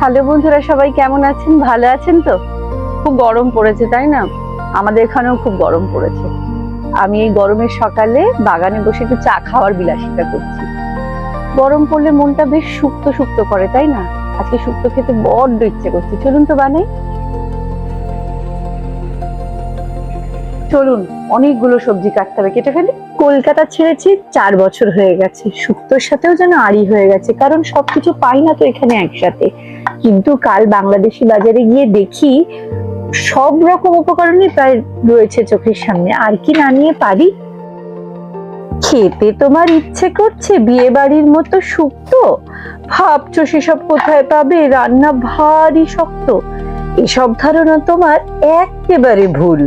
Hello বন্ধুরা, সবাই কেমন আছেন? ভালো আছেন তো? খুব গরম পড়েছে তাই না? আমাদের এখানেও খুব গরম পড়েছে। আমি এই গরমের সকালে বাগানে বসে একটু চা খাওয়ার বিলাসিতা করছি। গরম পড়লে মনটা বেশ শুক্তো শুক্তো করে তাই না? আজকে শুক্তো খেতে বড্ড ইচ্ছে করছে, চলুন তো বানাই। চলুন, অনেকগুলো সবজি কাটতে হবে, কেটে ফেলি। কলকাতা ছেড়েছি 4 বছর হয়ে গেছে, শুক্তোর সাথেও যেন আড়ি হয়ে গেছে, কারণ সবকিছু পাই না তো এখানে একসাথে। কিন্তু কাল বাংলাদেশি বাজারে গিয়ে দেখি সব রকম উপকরণই প্রায় রয়েছে চোখের সামনে, আর কি না নিয়ে পারি? খেতে তোমার ইচ্ছে করছে বিয়ে বাড়ির মতো শুক্তো? ভাবছো সেসব কোথায় পাবে? রান্না ভারী শক্ত। এসব ধারণা তোমার একেবারে ভুল।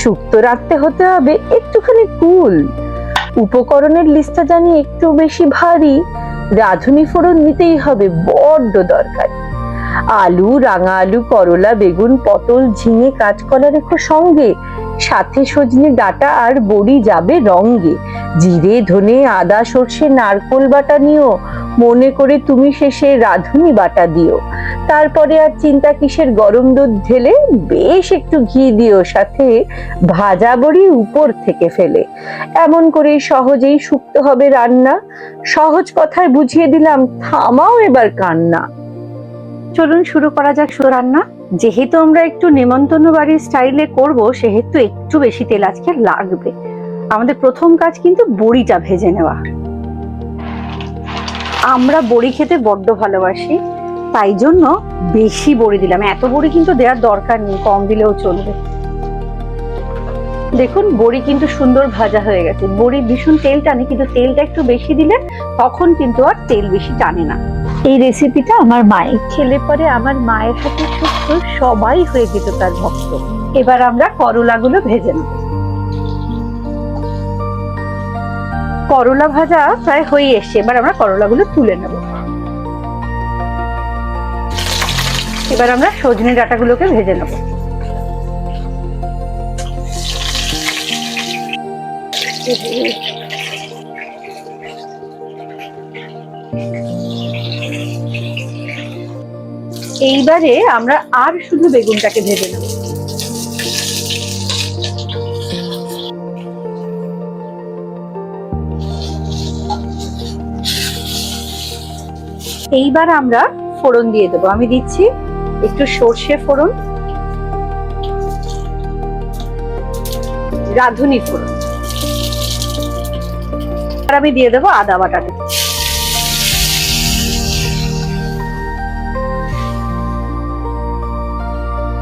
শুক্তো রাখতে হতে হবে একটুখানি কুল। উপকরণের লিস্টটা জানি একটু বেশি ভারী। রাঁধুনি ফোড়ন নিতেই হবে বড্ড দরকার। আলু, রাঙা আলু, করলা, বেগুন, পটল, ঝিঙে, কাঁচকলা রেখো সঙ্গে, সাথে সজনে ডাঁটা আর বড়ি যাবে রঙ্গে। জিরে, ধনে, আদা, সর্ষে, নারকোল বাটা নিও, মনে করে তুমি শেষে রাঁধুনি বাটা দিও। তারপরে আর চিন্তা কিসের, গরম দুধ ঢেলে বেশ একটু ঘি দিও, সাথে ভাজা বড়ি উপর থেকে ফেলে। এমন করে সহজেই শুক্তো হবে রান্না। সহজ কথায় বুঝিয়ে দিলাম, থামাও এবার কান্না। চলুন শুরু করা যাক রান্না। যেহেতু আমরা একটু নেমন্তন্ন বাড়ির স্টাইলে করব, সেহেতু একটু বেশি তেল আজকে লাগবে। আমাদের প্রথম কাজ কিন্তু বড়িটা ভেজে নেওয়া। আমরা বড়ি খেতে বড্ড ভালোবাসি, তাই জন্য বেশি বড়ি দিলাম। এত বড়ি কিন্তু দেওয়ার দরকার নেই, কম দিলেও চলবে। দেখুন বড়ি কিন্তু সুন্দর ভাজা হয়ে গেছে। বড়ি ভীষণ তেল টানে, কিন্তু তেলটা একটু বেশি দিলে তখন কিন্তু আর তেল বেশি টানে না। এই রেসিপিটা আমার মায়ের, খেলে পরে আমার মায়ের হাতে শুক্তো সবাই হয়ে যেত তার ভক্ত। এবার আমরা করলাগুলো ভেজে নেব। করলা ভাজা প্রায় হয়ে এসছে, এবার আমরা করলাগুলো তুলে নেব। এবার আমরা সজনে ডাঁটাগুলোকে ভেজে নেব। এইবারে আমরা আর শুধু বেগুনটাকে ভেজে নেব। এইবার আমরা ফোড়ন দিয়ে দেবো। আমি দিচ্ছি একটু সর্ষে ফোড়ন, রাঁধুনি ফোড়ন, আর আমি দিয়ে দেবো আদা বাটাটা।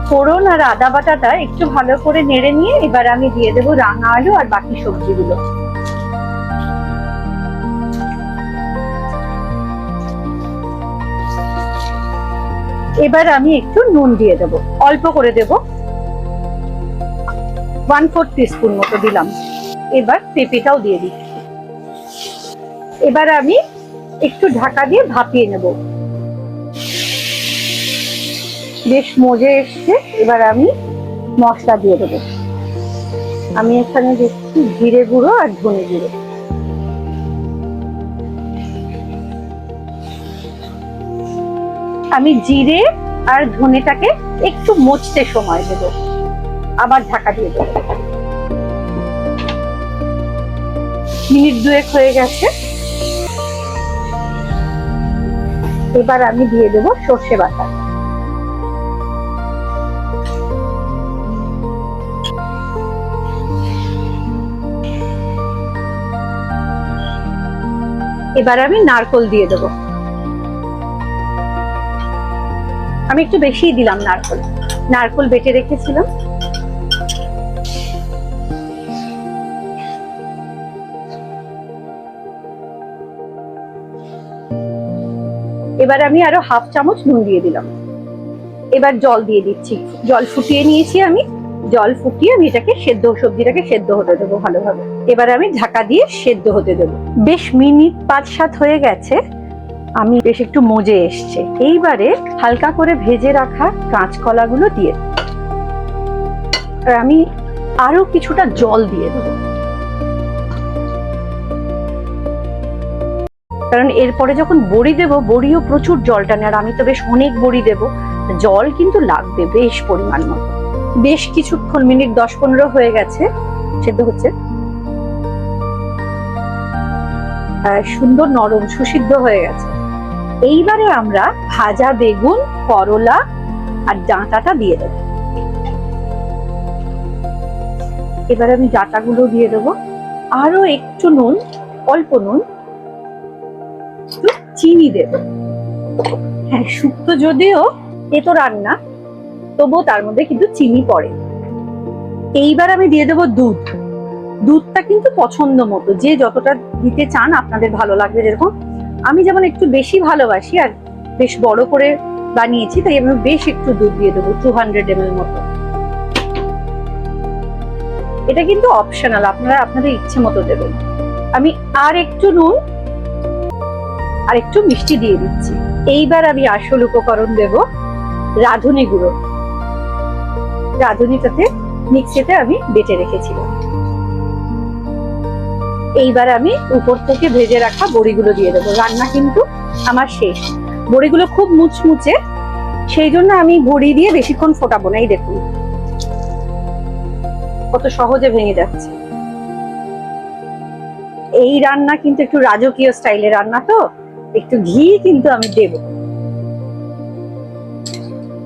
ফোড়ন আর আদা বাটাটা একটু ভালো করে নেড়ে নিয়ে এবার আমি দিয়ে দেবো রাঙা আলু আর বাকি সবজিগুলো। এবার আমি একটু নুন দিয়ে দেবো, অল্প করে দেবো, 1/4 টিস্পুন মতো দিলাম। এবার পেঁপেটাও দিয়ে দিচ্ছি। এবার আমি একটু ঢাকা দিয়ে ভাপিয়ে নেব। বেশ মজে এসছে। এবার আমি মশলা দিয়ে দেবো। আমি এখানে দিচ্ছি জিরে গুঁড়ো আর ধনে গুঁড়ো। আমি জিরে আর ধনেটাকে একটু মজতে সময় দেব, আবার ঢাকা দিয়ে দেবো। মিনিট 2 হয়ে গেছে। এবার আমি দিয়ে দেবো সর্ষে বাটা। এবার আমি নারকোল দিয়ে দেবো। আমি একটু বেশিই দিলাম নারকোল, নারকোল বেটে রেখেছিলাম। এবার আমি আরো 1/2 চামচ নুন দিয়ে দিলাম। এবার জল দিয়ে দিচ্ছি। জল ফুটিয়ে নিয়েছি আমি। জল ফুটিয়ে আমি এটাকে সবজিটাকে সেদ্ধ হতে দেবো ভালোভাবে। এবার আমি ঢাকা দিয়ে সেদ্ধ হতে দেবো। বেশ মিনিট 5-7 হয়ে গেছে। আমি বেশ একটু মজে এসছে। এইবারে হালকা করে ভেজে রাখা কাঁচকলাগুলো দিয়ে আমি আরো কিছুটা জল দিয়ে দেবো। কারণ এরপরে যখন বড়ি দেব, বড়িও প্রচুর জল টানে, আর আমি তো বেশ অনেক বড়ি দেব, জল কিন্তু লাগবে বেশ পরিমাণ মতো। বেশ কিছুক্ষণ, মিনিট 10-15 হয়ে গেছে, সেদ্ধ হচ্ছে, সুন্দর নরম সুসিদ্ধ হয়ে গেছে। এইবারে আমরা ভাজা বেগুন, করলা আর ডাঁটাটা দিয়ে দেব। এবারে আমি ডাঁটাগুলো দিয়ে দেবো, আরো একটু নুন, অল্প নুন, একটু চিনি দেব। হ্যাঁ, শুক্তো যদিও তেতো রান্না, তবুও তার মধ্যে কিন্তু চিনি পড়ে। এইবার আমি দিয়ে দেবো দুধ। দুধটা কিন্তু পছন্দ মতো, যে যতটা দিতে চান, আপনাদের ভালো লাগবে যেরকম। আমি যেমন একটু বেশি ভালোবাসি আর বেশ বড় করে বানিয়েছি, তাই আমি বেশ একটু দুধ দিয়ে দেবো, 200 ml মতো। এটা কিন্তু অপশনাল, আপনারা আপনাদের ইচ্ছে মতো দেবেন। আমি আর একটু নুন আর একটু মিষ্টি দিয়ে দিচ্ছি। এইবার আমি আসল উপকরণ দেব, রাঁধুনি গুঁড়ো। রাঁধুনিটাতে মিক্সিতে আমি বেটে রেখেছিলাম। এইবার আমি উপর থেকে ভেজে রাখা বড়িগুলো দিয়ে দেবো। রান্না কিন্তু আমার শেষ। বড়িগুলো খুব মুচমুচে, সেই জন্য আমি বড়ি দিয়ে বেশিক্ষণ ফোটাবো না। এই দেখুন কত সহজে ভেঙে যাচ্ছে। এই রান্না কিন্তু একটু রাজকীয় স্টাইলের রান্না, তো একটু ঘি কিন্তু আমি দেব,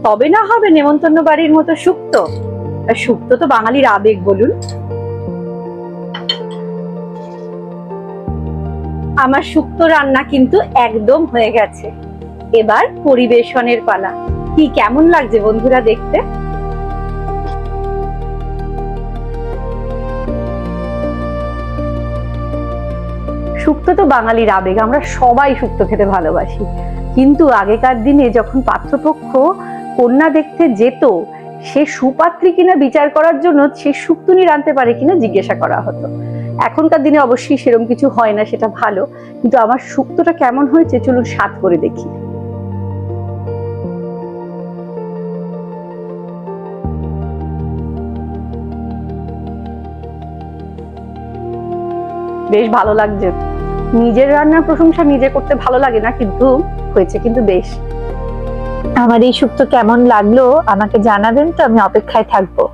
তবে না হবে নেমন্তন্ন বাড়ির মতো শুক্তো। আর শুক্তো তো বাঙালির আবেগ, বলুন। আমার শুক্তো রান্না কিন্তু একদম হয়ে গেছে। এবার পরিবেশনের পালা। কি কেমন লাগছে বন্ধুরা দেখতে? শুক্তো তো বাঙালির আবেগ, আমরা সবাই শুক্তো খেতে ভালোবাসি। কিন্তু আগেকার দিনে যখন পাত্রপক্ষ কন্যা দেখতে যেত, সে সুপাত্রী কিনা বিচার করার জন্য সে শুক্তুনি রাঁধতে পারে কিনা জিজ্ঞাসা করা হতো। এখনকার দিনে অবশ্যই সেরকম কিছু হয় না, সেটা ভালো। কিন্তু আমার শুক্তোটা কেমন হয়েছে চলুন স্বাদ করে দেখি। বেশ ভালো লাগছে। নিজের রান্নার প্রশংসা নিজে করতে ভালো লাগে না, কিন্তু হয়েছে কিন্তু বেশ। আমার এই শুক্তো কেমন লাগলো আমাকে জানাবেন, তো আমি অপেক্ষায় থাকবো।